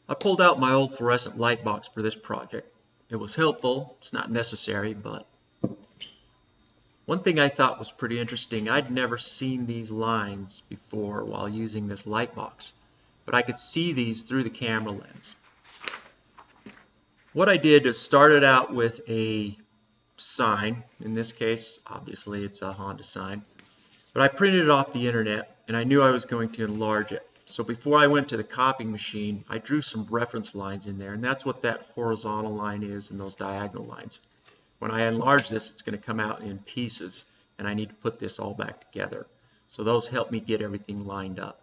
I pulled out my old fluorescent light box for this project. It was helpful, it's not necessary, but one thing I thought was pretty interesting, I'd never seen these lines before while using this light box, but I could see these through the camera lens. What I did is started out with a sign. In this case, obviously it's a Honda sign, but I printed it off the internet and I knew I was going to enlarge it. So before I went to the copying machine, I drew some reference lines in there, and that's what that horizontal line is and those diagonal lines. When I enlarge this, it's going to come out in pieces, and I need to put this all back together. So those help me get everything lined up.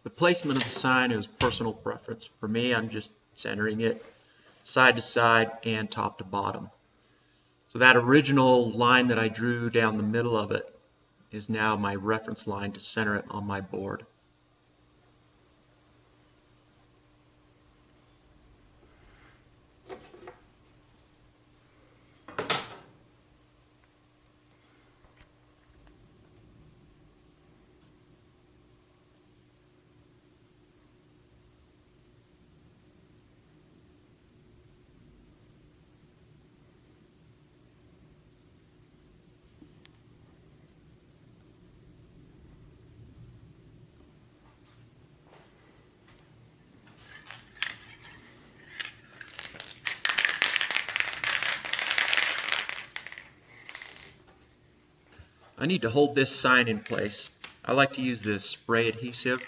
The placement of the sign is personal preference. For me, I'm just centering it side to side and top to bottom. So that original line that I drew down the middle of it is now my reference line to center it on my board. I need to hold this sign in place. I like to use this spray adhesive.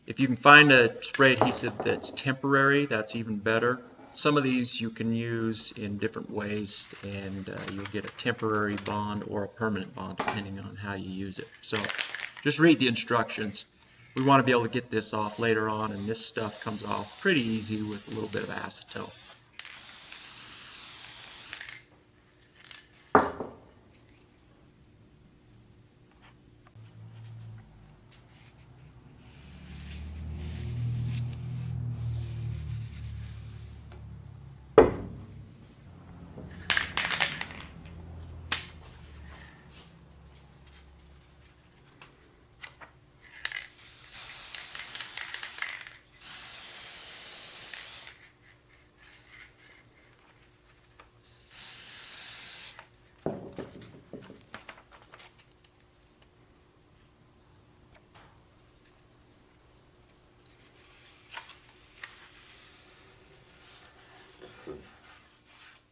If you can find a spray adhesive that's temporary, that's even better. Some of these you can use in different ways, and you'll get a temporary bond or a permanent bond depending on how you use it. So just read the instructions. We want to be able to get this off later on, and this stuff comes off pretty easy with a little bit of acetone.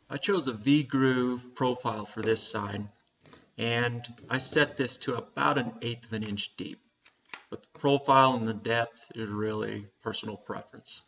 I chose a V-groove profile for this sign, and I set this to about 1/8 of an inch deep. But the profile and the depth is really personal preference.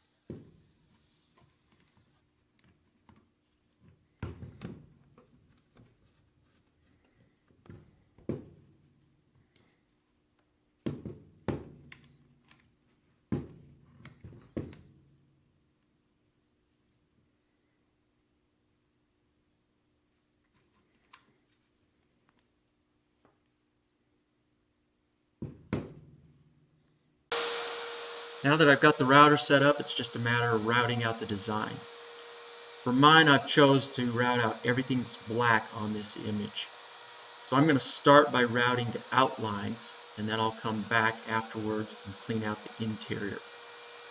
Now that I've got the router set up, it's just a matter of routing out the design. For mine, I've chose to route out everything that's black on this image. So I'm going to start by routing the outlines, and then I'll come back afterwards and clean out the interior.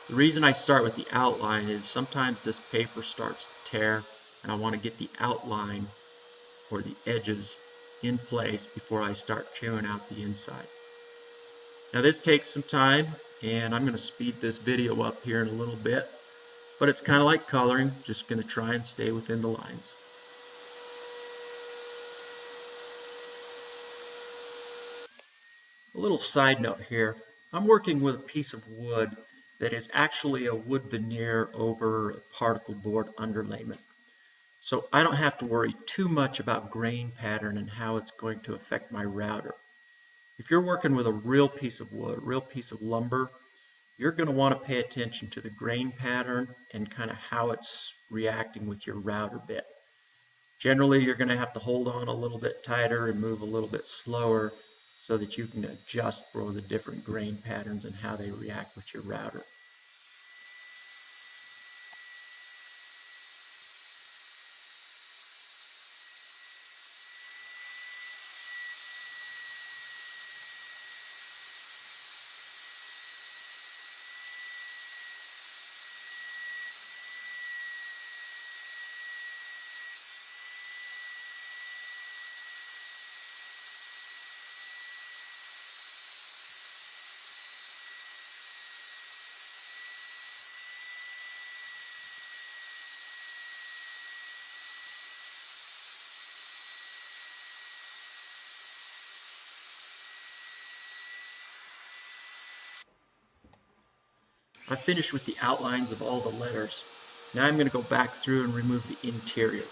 The reason I start with the outline is sometimes this paper starts to tear, and I want to get the outline or the edges in place before I start chewing out the inside. Now this takes some time, and I'm going to speed this video up here in a little bit, but it's kind of like coloring, just going to try and stay within the lines. A little side note here, I'm working with a piece of wood that is actually a wood veneer over a particle board underlayment. So I don't have to worry too much about grain pattern and how it's going to affect my router. If you're working with a real piece of wood, a real piece of lumber, you're going to want to pay attention to the grain pattern and kind of how it's reacting with your router bit. Generally, you're going to have to hold on a little bit tighter and move a little bit slower so that you can adjust for the different grain patterns and how they react with your router. I finished with the outlines of all the letters. Now I'm going to go back through and remove the interior.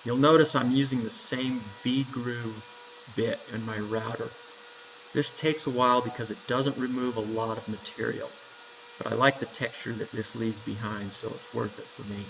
You'll notice I'm using the same V-groove bit in my router. This takes a while because it doesn't remove a lot of material, but I like the texture that this leaves behind, so it's worth it for me.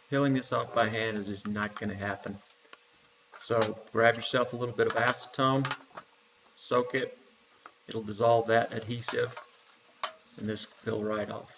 Peeling this off by hand is just not going to happen. So grab yourself a little bit of acetone, soak it, it'll dissolve that adhesive, and this will peel right off.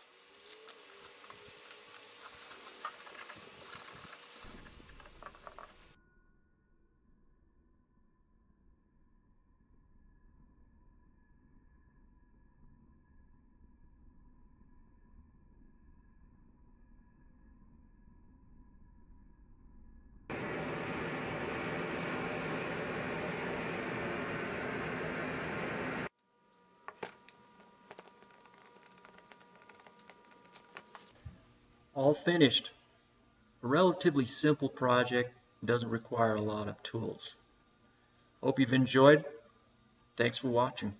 All finished. A relatively simple project, doesn't require a lot of tools. Hope you've enjoyed. Thanks for watching.